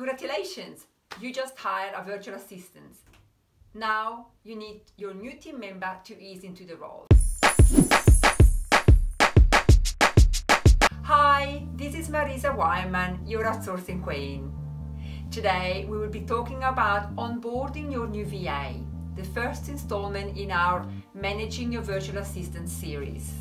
Congratulations! You just hired a virtual assistant. Now you need your new team member to ease into the role. Hi, this is Marisa Wiman, your outsourcing queen. Today we will be talking about onboarding your new VA, the first installment in our Managing Your Virtual Assistant series.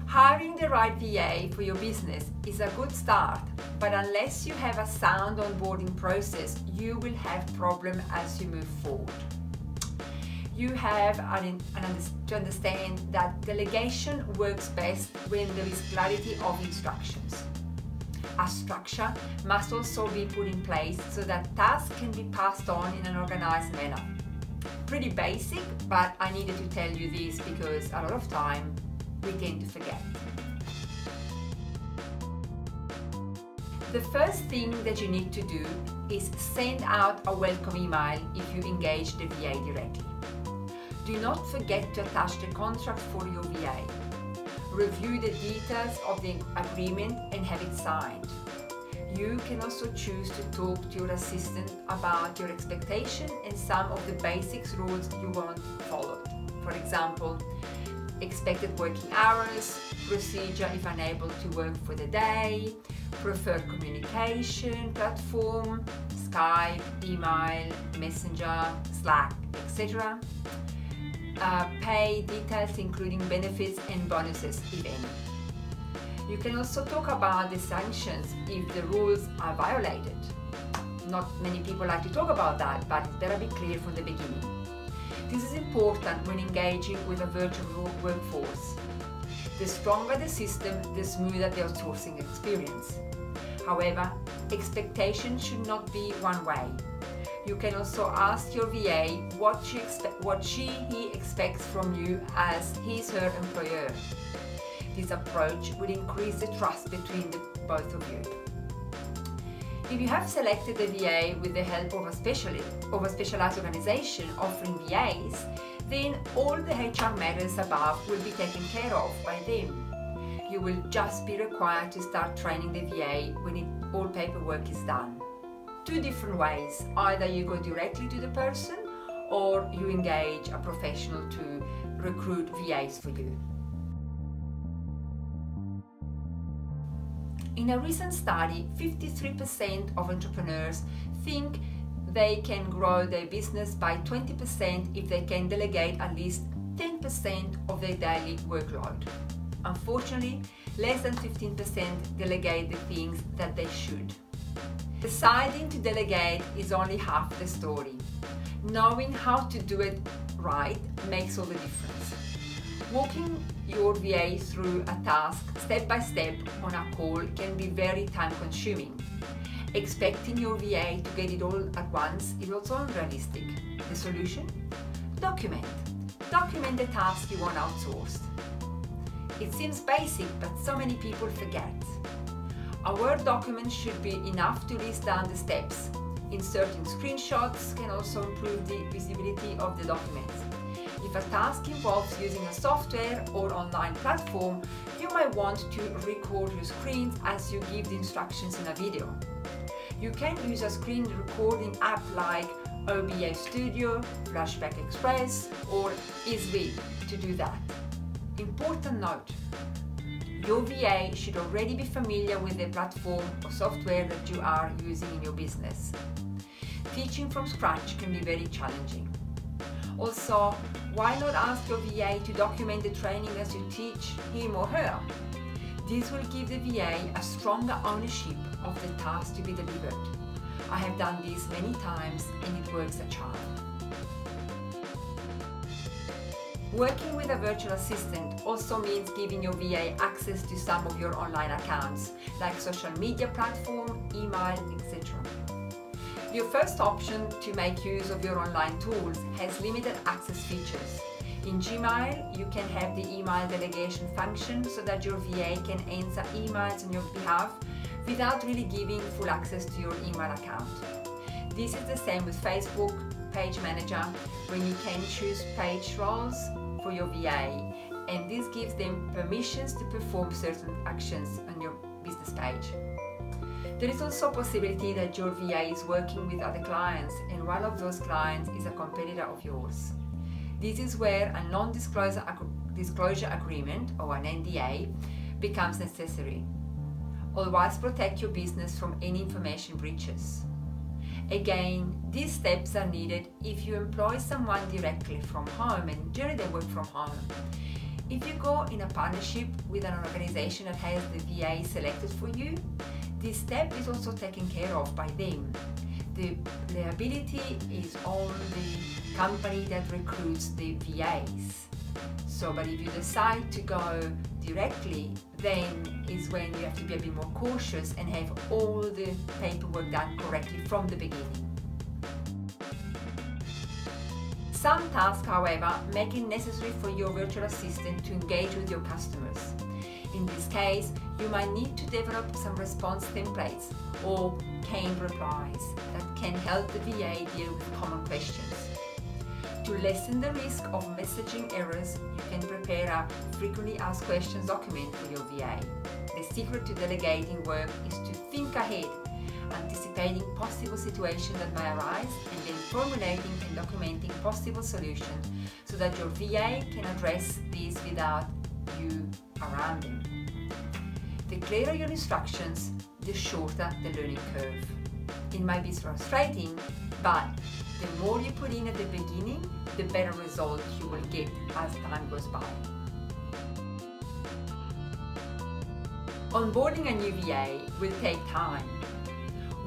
Hiring the right VA for your business is a good start, but unless you have a sound onboarding process, you will have problems as you move forward. You have to understand that delegation works best when there is clarity of instructions. A structure must also be put in place so that tasks can be passed on in an organized manner. Pretty basic, but I needed to tell you this because a lot of time we tend to forget. The first thing that you need to do is send out a welcome email if you engage the VA directly. Do not forget to attach the contract for your VA. Review the details of the agreement and have it signed. You can also choose to talk to your assistant about your expectation and some of the basics rules you want followed. For example, expected working hours, procedure if unable to work for the day, preferred communication platform, Skype, email, Messenger, Slack, etc. Pay details including benefits and bonuses if any. You can also talk about the sanctions if the rules are violated. Not many people like to talk about that, but it better be clear from the beginning. This is important when engaging with a virtual workforce. The stronger the system, the smoother the outsourcing experience. However, expectations should not be one way. You can also ask your VA what he expects from you as his/her employer. This approach will increase the trust between the both of you. If you have selected a VA with the help of a specialized organization offering VAs, then all the HR matters above will be taken care of by them. You will just be required to start training the VA when all paperwork is done. Two different ways: either you go directly to the person or you engage a professional to recruit VAs for you. In a recent study, 53% of entrepreneurs think they can grow their business by 20% if they can delegate at least 10% of their daily workload. Unfortunately, less than 15% delegate the things that they should. Deciding to delegate is only half the story. Knowing how to do it right makes all the difference. Walking your VA through a task step by step on a call can be very time consuming. Expecting your VA to get it all at once is also unrealistic. The solution? Document. Document the task you want outsourced. It seems basic, but so many people forget. A Word document should be enough to list down the steps. Inserting screenshots can also improve the visibility of the documents. If a task involves using a software or online platform, you might want to record your screens as you give the instructions in a video. You can use a screen recording app like OBS Studio, Flashback Express or 𝐘𝐨𝐿 to do that. Important note: your VA should already be familiar with the platform or software that you are using in your business. Teaching from scratch can be very challenging. Also, why not ask your VA to document the training as you teach him or her? This will give the VA a stronger ownership of the task to be delivered. I have done this many times and it works a charm. Working with a virtual assistant also means giving your VA access to some of your online accounts, like social media platform, email, etc. Your first option to make use of your online tools has limited access features. In Gmail, you can have the email delegation function so that your VA can answer emails on your behalf without really giving full access to your email account. This is the same with Facebook Page Manager, when you can choose page roles for your VA, and this gives them permissions to perform certain actions on your business page. There is also a possibility that your VA is working with other clients and one of those clients is a competitor of yours. This is where a non-disclosure agreement, or an NDA, becomes necessary. Always protect your business from any information breaches. Again, these steps are needed if you employ someone directly from home, and generally they work from home. If you go in a partnership with an organization that has the VA selected for you, this step is also taken care of by them. The liability is on the company that recruits the VAs. But if you decide to go directly, then is when you have to be a bit more cautious and have all the paperwork done correctly from the beginning. Some tasks, however, make it necessary for your virtual assistant to engage with your customers. In this case, you might need to develop some response templates or canned replies that can help the VA deal with common questions. To lessen the risk of messaging errors, you can prepare a frequently asked questions document for your VA. The secret to delegating work is to think ahead, anticipating possible situations that may arise, and then formulating and documenting possible solutions so that your VA can address these without you around them. The clearer your instructions, the shorter the learning curve. It might be frustrating, but the more you put in at the beginning, the better result you will get as time goes by. Onboarding a new VA will take time.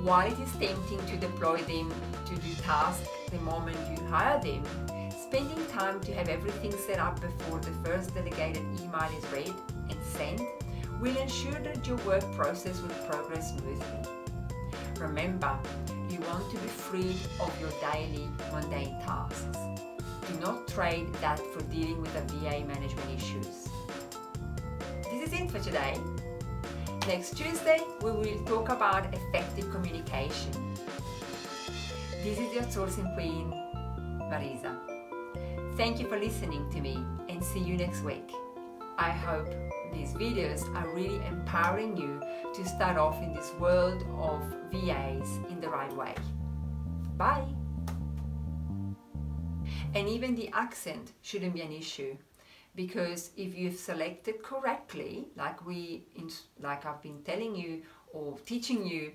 While it is tempting to deploy them to do tasks the moment you hire them, spending time to have everything set up before the first delegated email is read and sent will ensure that your work process will progress smoothly. Remember, you want to be freed of your daily mundane tasks. Do not trade that for dealing with the VA management issues. This is it for today. Next Tuesday, we will talk about effective communication. This is your outsourcing queen, Marisa. Thank you for listening to me, and see you next week. I hope these videos are really empowering you to start off in this world of VAs in the right way. Bye! And even the accent shouldn't be an issue, because if you've selected correctly, like I've been telling you or teaching you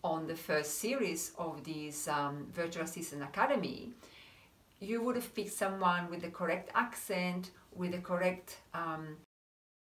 on the first series of this Virtual Assistant Academy, you would have picked someone with the correct accent, with the correct